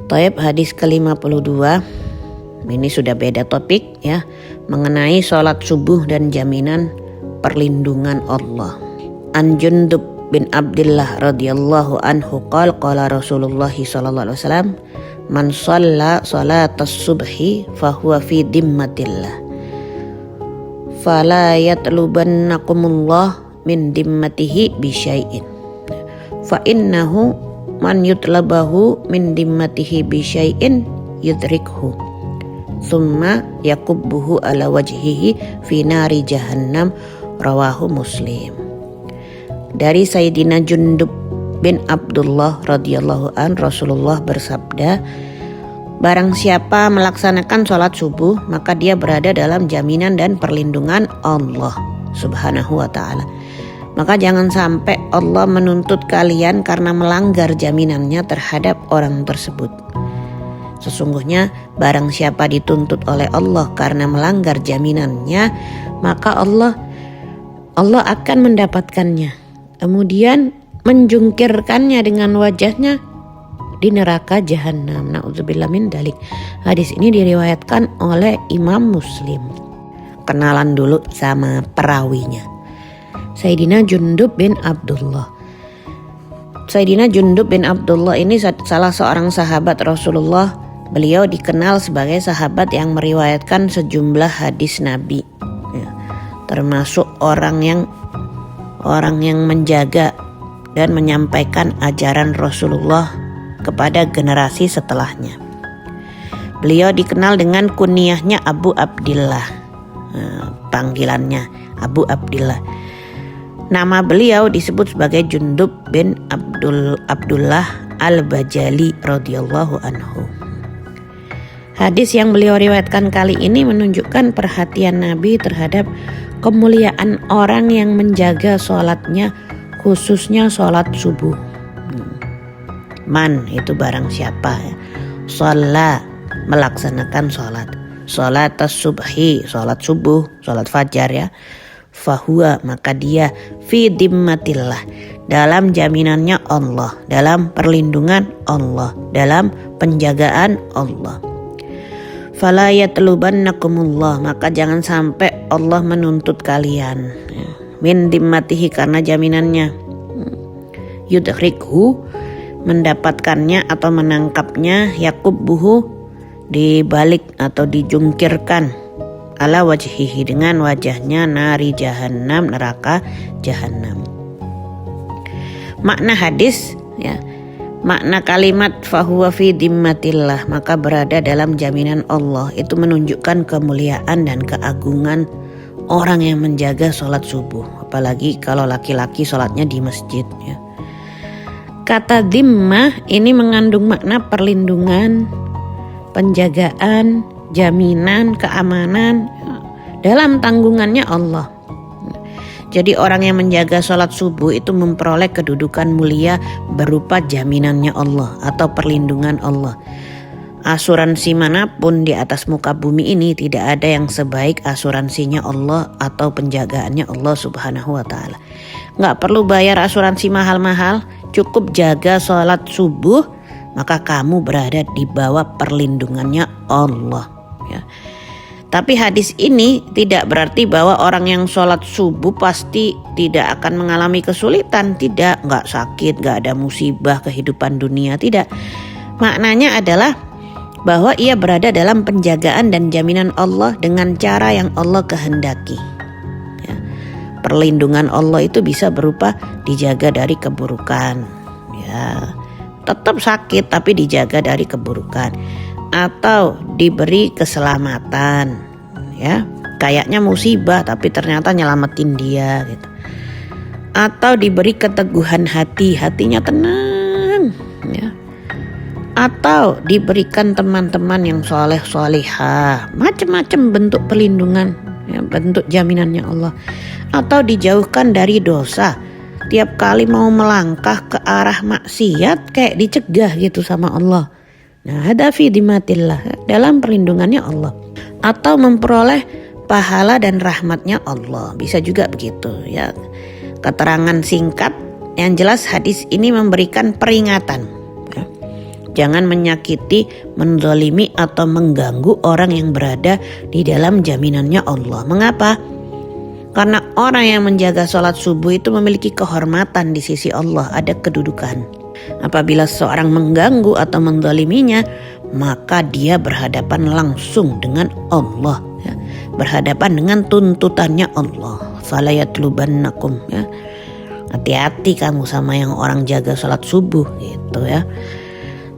Taib, hadis ke-52. Ini sudah beda topik ya, mengenai sholat subuh dan jaminan perlindungan Allah. An Jundub bin Abdullah radhiyallahu anhu qala Rasulullah sallallahu alaihi wasallam, man shalla salatas subhi fahuwa fi dimmatillah fala yatlubannakumullah min dimmatihi bisyai'in fa innahu man yutlabahu min dimmatihi bisyai'in yudrikhu thumma yakubbuhu ala wajhihi fi nari jahannam, rawahu Muslim. Dari Sayyidina Jundub bin Abdullah radhiyallahu an, Rasulullah bersabda, barang siapa melaksanakan sholat subuh maka dia berada dalam jaminan dan perlindungan Allah subhanahu wa ta'ala. Maka jangan sampai Allah menuntut kalian karena melanggar jaminannya terhadap orang tersebut. Sesungguhnya barang siapa dituntut oleh Allah karena melanggar jaminannya, maka Allah akan mendapatkannya, kemudian menjungkirkannya dengan wajahnya di neraka jahanam. Na'udzubillah min dalik. Hadis ini diriwayatkan oleh Imam Muslim. Kenalan dulu sama perawinya. Sayyidina Jundub bin Abdullah. Sayyidina Jundub bin Abdullah ini salah seorang sahabat Rasulullah. Beliau dikenal sebagai sahabat yang meriwayatkan sejumlah hadis Nabi ya, termasuk orang yang menjaga dan menyampaikan ajaran Rasulullah kepada generasi setelahnya. Beliau dikenal dengan kunyahnya Abu Abdillah, panggilannya Abu Abdillah. Nama beliau disebut sebagai Jundub bin Abdullah al-Bajali radhiyallahu anhu. Hadis yang beliau riwayatkan kali ini menunjukkan perhatian Nabi terhadap kemuliaan orang yang menjaga sholatnya, khususnya sholat subuh. Man itu barang siapa ya, sholat melaksanakan sholat, sholat as-subhi, sholat subuh, sholat fajar ya, fahuwa maka dia fi dimmatillah, dalam jaminannya Allah, dalam perlindungan Allah, dalam penjagaan Allah. Fala yatlubannakumullah, maka jangan sampai Allah menuntut kalian min dimmatihi, karena jaminannya, yudrikhu mendapatkannya atau menangkapnya, yakubbuhu dibalik atau dijungkirkan, ala wajhihi dengan wajahnya, nari jahannam, neraka jahannam. Makna hadis ya, makna kalimat fahuwa fi dimmatillah, maka berada dalam jaminan Allah, itu menunjukkan kemuliaan dan keagungan orang yang menjaga sholat subuh, apalagi kalau laki-laki sholatnya di masjid ya. Kata dimmah ini mengandung makna perlindungan, penjagaan, jaminan, keamanan dalam tanggungannya Allah. Jadi orang yang menjaga sholat subuh itu memperoleh kedudukan mulia berupa jaminannya Allah atau perlindungan Allah. Asuransi manapun di atas muka bumi ini tidak ada yang sebaik asuransinya Allah atau penjagaannya Allah subhanahu wa ta'ala. Gak perlu bayar asuransi mahal-mahal, cukup jaga sholat subuh, maka kamu berada di bawah perlindungannya Allah ya. Tapi hadis ini tidak berarti bahwa orang yang sholat subuh pasti tidak akan mengalami kesulitan. Tidak, gak sakit, gak ada musibah kehidupan dunia, tidak. Maknanya adalah bahwa ia berada dalam penjagaan dan jaminan Allah dengan cara yang Allah kehendaki ya. Perlindungan Allah itu bisa berupa dijaga dari keburukan ya, tetap sakit tapi dijaga dari keburukan, atau diberi keselamatan ya, kayaknya musibah tapi ternyata nyelamatin dia gitu, atau diberi keteguhan hati, hatinya tenang ya, atau diberikan teman-teman yang soleh solihah, macam-macam bentuk perlindungan ya, bentuk jaminannya Allah, atau dijauhkan dari dosa. Tiap kali mau melangkah ke arah maksiat kayak dicegah gitu sama Allah. Nah, hada fi dimmatillah, dalam perlindungannya Allah, atau memperoleh pahala dan rahmatnya Allah, bisa juga begitu ya. Keterangan singkat yang jelas hadis ini memberikan peringatan ya, Jangan menyakiti, menzalimi atau mengganggu orang yang berada di dalam jaminannya Allah. Mengapa? Karena orang yang menjaga sholat subuh itu memiliki kehormatan di sisi Allah, ada kedudukan. Apabila seorang mengganggu atau menzaliminya, maka dia berhadapan langsung dengan Allah, ya. Berhadapan dengan tuntutannya Allah. Fala yatlubannakum, ya. Hati-hati kamu sama yang orang jaga sholat subuh gitu ya.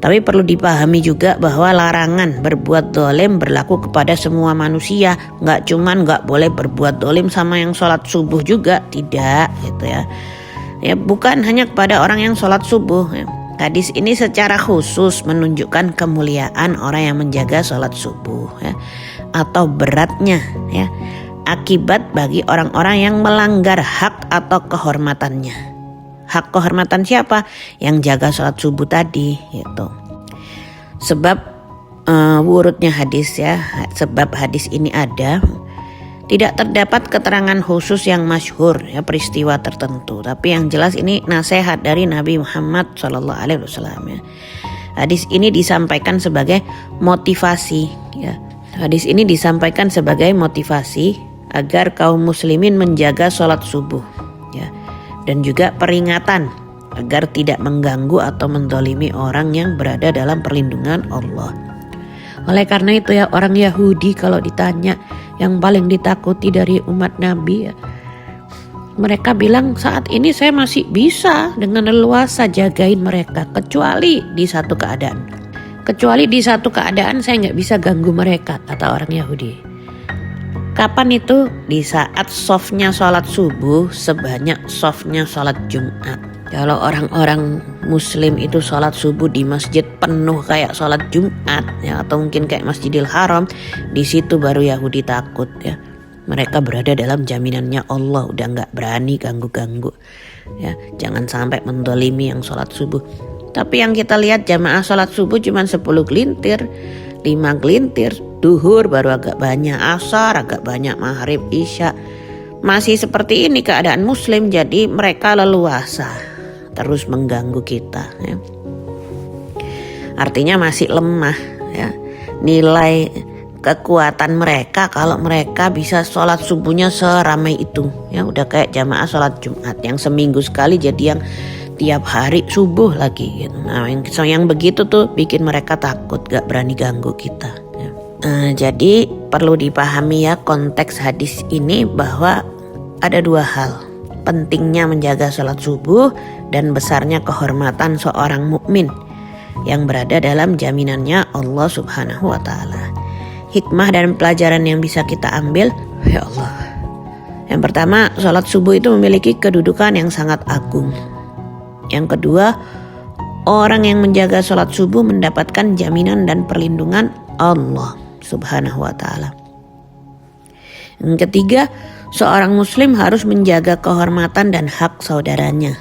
Tapi perlu dipahami juga bahwa larangan berbuat dolim berlaku kepada semua manusia. Nggak boleh berbuat dolim sama yang sholat subuh juga, tidak gitu ya. Ya bukan hanya kepada orang yang sholat subuh. Ya. Hadis ini secara khusus menunjukkan kemuliaan orang yang menjaga sholat subuh, ya, atau beratnya, ya, akibat bagi orang-orang yang melanggar hak atau kehormatannya. Hak kehormatan siapa? Yang jaga sholat subuh tadi, gitu. Sebab wurudnya hadis, ya, sebab hadis ini ada, tidak terdapat keterangan khusus yang masyhur, ya, peristiwa tertentu. Tapi yang jelas ini nasihat dari Nabi Muhammad SAW. Ya. Hadis ini disampaikan sebagai motivasi, ya. Hadis ini disampaikan sebagai motivasi agar kaum muslimin menjaga sholat subuh, ya, dan juga peringatan agar tidak mengganggu atau menzalimi orang yang berada dalam perlindungan Allah. Oleh karena itu ya, orang Yahudi kalau ditanya yang paling ditakuti dari umat Nabi, ya, mereka bilang saat ini saya masih bisa dengan leluasa jagain mereka, kecuali di satu keadaan. Kecuali di satu keadaan saya nggak bisa ganggu mereka, kata orang Yahudi. Kapan itu? Di saat softnya sholat subuh sebanyak softnya sholat Jumat. Kalau orang-orang muslim itu sholat subuh di masjid penuh kayak sholat Jumat, ya, atau mungkin kayak Masjidil Haram, di situ baru Yahudi takut, ya. Mereka berada dalam jaminannya Allah, udah nggak berani ganggu-ganggu, ya. Jangan sampai mendolimi yang sholat subuh. Tapi yang kita lihat jamaah sholat subuh cuma 10 gelintir, 5 gelintir, duhur baru agak banyak, asar agak banyak, maghrib, isya. Masih seperti ini keadaan muslim, jadi mereka leluasa terus mengganggu kita, ya. Artinya masih lemah, ya, nilai kekuatan mereka kalau mereka bisa sholat subuhnya seramai itu, ya. Udah kayak jamaah sholat Jumat yang seminggu sekali jadi yang tiap hari subuh lagi, gitu. Nah yang begitu tuh bikin mereka takut, gak berani ganggu kita, ya. Jadi perlu dipahami ya konteks hadis ini bahwa ada dua hal: pentingnya menjaga sholat subuh dan besarnya kehormatan seorang mukmin yang berada dalam jaminannya Allah Subhanahu wa Ta'ala. Hikmah dan pelajaran yang bisa kita ambil, ya Allah. Yang pertama, sholat subuh itu memiliki kedudukan yang sangat agung. Yang kedua, orang yang menjaga sholat subuh mendapatkan jaminan dan perlindungan Allah Subhanahu wa Ta'ala. Yang ketiga, seorang muslim harus menjaga kehormatan dan hak saudaranya.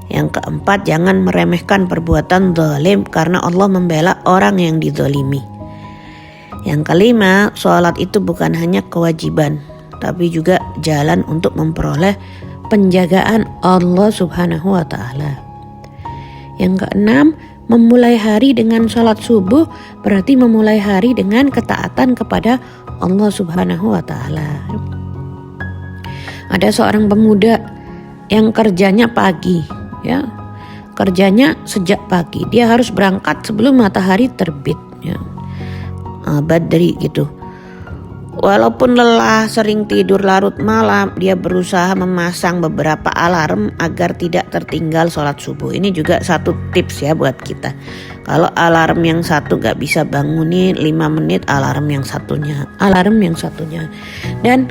Yang keempat, jangan meremehkan perbuatan zalim karena Allah membela orang yang dizalimi. Yang kelima, sholat itu bukan hanya kewajiban, tapi juga jalan untuk memperoleh penjagaan Allah Subhanahu wa Ta'ala. Yang keenam, memulai hari dengan sholat subuh berarti memulai hari dengan ketaatan kepada Allah Subhanahu wa Ta'ala. Ada seorang pemuda yang kerjanya pagi, ya, kerjanya sejak pagi. Dia harus berangkat sebelum matahari terbit, ya. Badri gitu. Walaupun lelah, sering tidur larut malam, dia berusaha memasang beberapa alarm agar tidak tertinggal sholat subuh. Ini juga satu tips ya buat kita. Kalau alarm yang satu gak bisa bangunin 5 menit, alarm yang satunya. Dan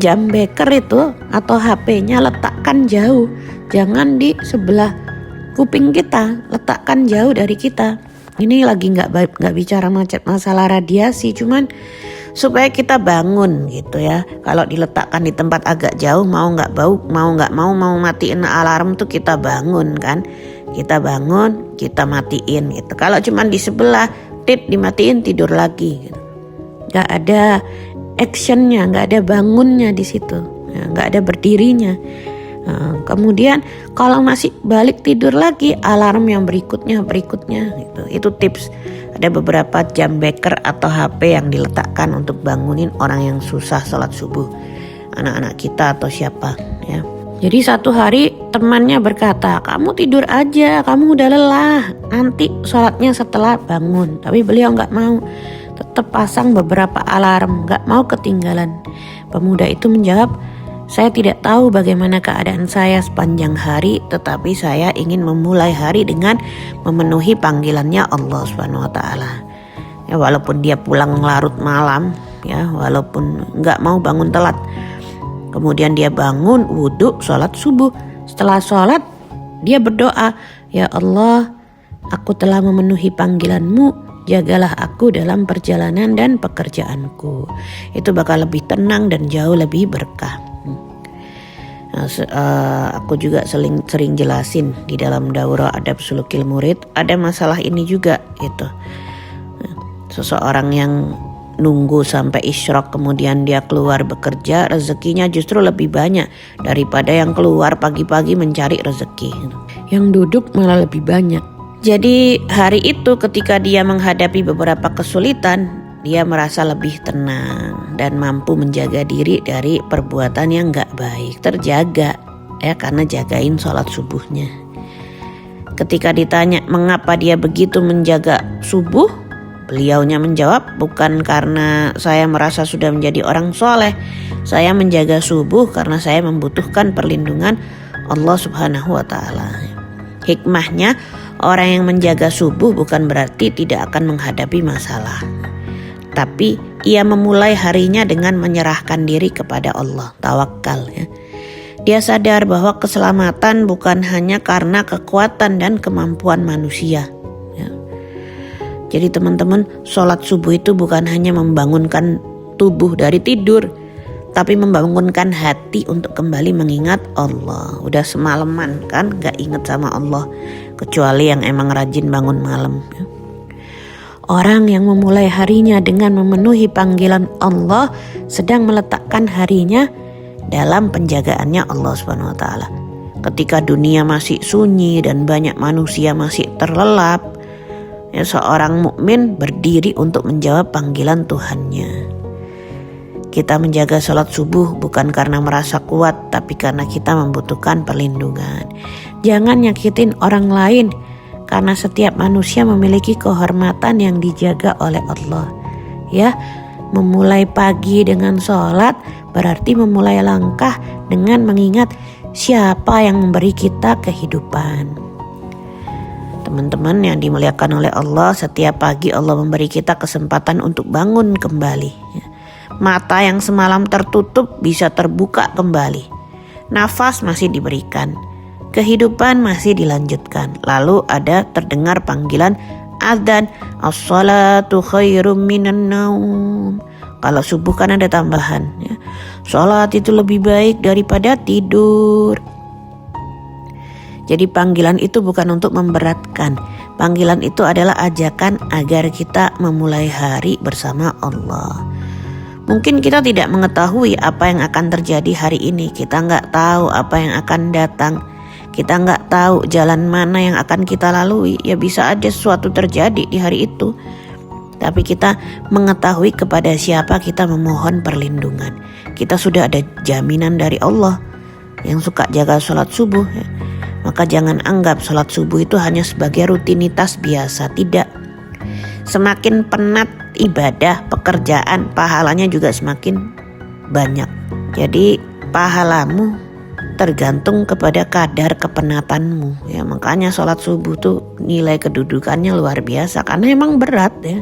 jam beker itu atau HP-nya letakkan jauh. Jangan di sebelah kuping kita, letakkan jauh dari kita. Ini lagi gak bicara masalah radiasi, cuman supaya kita bangun gitu ya. Kalau diletakkan di tempat agak jauh, mau nggak mau matiin alarm tuh kita bangun kan. Kita bangun, kita matiin gitu. Kalau cuman di sebelah, dimatiin tidur lagi gitu. Nggak ada actionnya, nggak ada bangunnya di situ, nggak ada berdirinya. Kemudian kalau masih balik tidur lagi, alarm yang berikutnya gitu. Itu tips. Ada beberapa jam beker atau HP yang diletakkan untuk bangunin orang yang susah sholat subuh, anak-anak kita atau siapa ya. Jadi satu hari temannya berkata, kamu tidur aja, kamu udah lelah, nanti sholatnya setelah bangun. Tapi beliau gak mau, tetap pasang beberapa alarm, gak mau ketinggalan. Pemuda itu menjawab, saya tidak tahu bagaimana keadaan saya sepanjang hari, tetapi saya ingin memulai hari dengan memenuhi panggilannya Allah Subhanahu wa taala. Ya, walaupun dia pulang larut malam, ya, walaupun nggak mau bangun telat. Kemudian dia bangun, wudhu, sholat subuh. Setelah sholat, dia berdoa, ya Allah, aku telah memenuhi panggilanmu, jagalah aku dalam perjalanan dan pekerjaanku. Itu bakal lebih tenang dan jauh lebih berkah. Aku juga sering jelasin di dalam daurah adab sulukil murid, ada masalah ini juga gitu. Seseorang yang nunggu sampai isyraq kemudian dia keluar bekerja, rezekinya justru lebih banyak daripada yang keluar pagi-pagi mencari rezeki. Yang duduk malah lebih banyak. Jadi hari itu ketika dia menghadapi beberapa kesulitan, dia merasa lebih tenang dan mampu menjaga diri dari perbuatan yang gak baik. Terjaga ya, karena jagain sholat subuhnya. Ketika ditanya mengapa dia begitu menjaga subuh, beliaunya menjawab, bukan karena saya merasa sudah menjadi orang soleh. Saya menjaga subuh karena saya membutuhkan perlindungan Allah Subhanahu wa ta'ala. Hikmahnya, orang yang menjaga subuh bukan berarti tidak akan menghadapi masalah, tapi ia memulai harinya dengan menyerahkan diri kepada Allah, tawakal ya. Dia sadar bahwa keselamatan bukan hanya karena kekuatan dan kemampuan manusia ya. Jadi teman-teman, sholat subuh itu bukan hanya membangunkan tubuh dari tidur, tapi membangunkan hati untuk kembali mengingat Allah. Udah semalaman kan gak ingat sama Allah, kecuali yang emang rajin bangun malam ya. Orang yang memulai harinya dengan memenuhi panggilan Allah sedang meletakkan harinya dalam penjagaannya Allah Subhanahu wa taala. Ketika dunia masih sunyi dan banyak manusia masih terlelap, ya, seorang mukmin berdiri untuk menjawab panggilan Tuhannya. Kita menjaga sholat subuh bukan karena merasa kuat, tapi karena kita membutuhkan perlindungan. Jangan nyakitin orang lain, karena setiap manusia memiliki kehormatan yang dijaga oleh Allah. Ya, memulai pagi dengan sholat berarti memulai langkah dengan mengingat siapa yang memberi kita kehidupan. Teman-teman yang dimuliakan oleh Allah, setiap pagi Allah memberi kita kesempatan untuk bangun kembali. Mata yang semalam tertutup bisa terbuka kembali. Nafas masih diberikan. Kehidupan masih dilanjutkan. Lalu ada terdengar panggilan adzan, as-salatu khairum minan naum. Kalau subuh kan ada tambahan ya. Salat itu lebih baik daripada tidur. Jadi panggilan itu bukan untuk memberatkan. Panggilan itu adalah ajakan agar kita memulai hari bersama Allah. Mungkin kita tidak mengetahui apa yang akan terjadi hari ini. Kita nggak tahu apa yang akan datang. Kita nggak tahu jalan mana yang akan kita lalui. Ya bisa aja sesuatu terjadi di hari itu. Tapi kita mengetahui kepada siapa kita memohon perlindungan. Kita sudah ada jaminan dari Allah yang suka jaga sholat subuh ya. Maka jangan anggap sholat subuh itu hanya sebagai rutinitas biasa. Tidak. Semakin penat ibadah, pekerjaan, pahalanya juga semakin banyak. Jadi pahalamu tergantung kepada kadar kepenatanmu ya. Makanya sholat subuh tuh nilai kedudukannya luar biasa karena emang berat ya.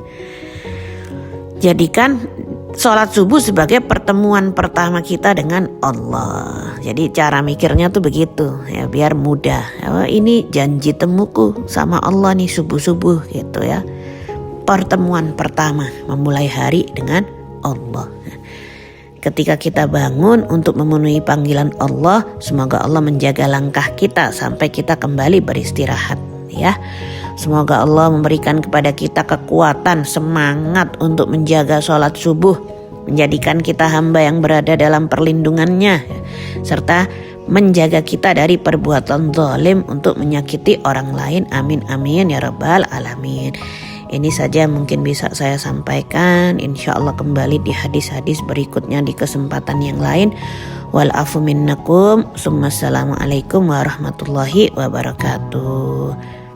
Jadikan sholat subuh sebagai pertemuan pertama kita dengan Allah. Jadi cara mikirnya tuh begitu ya, biar mudah. Oh, ini janji temuku sama Allah nih subuh-subuh gitu ya. Pertemuan pertama memulai hari dengan Allah. Ketika kita bangun untuk memenuhi panggilan Allah, semoga Allah menjaga langkah kita sampai kita kembali beristirahat ya. Semoga Allah memberikan kepada kita kekuatan, semangat untuk menjaga sholat subuh, menjadikan kita hamba yang berada dalam perlindungannya, serta menjaga kita dari perbuatan zalim untuk menyakiti orang lain. Amin amin ya rabbal alamin. Ini saja mungkin bisa saya sampaikan. Insya Allah kembali di hadis-hadis berikutnya di kesempatan yang lain. Wal afu minnakum. Assalamualaikum warahmatullahi wabarakatuh.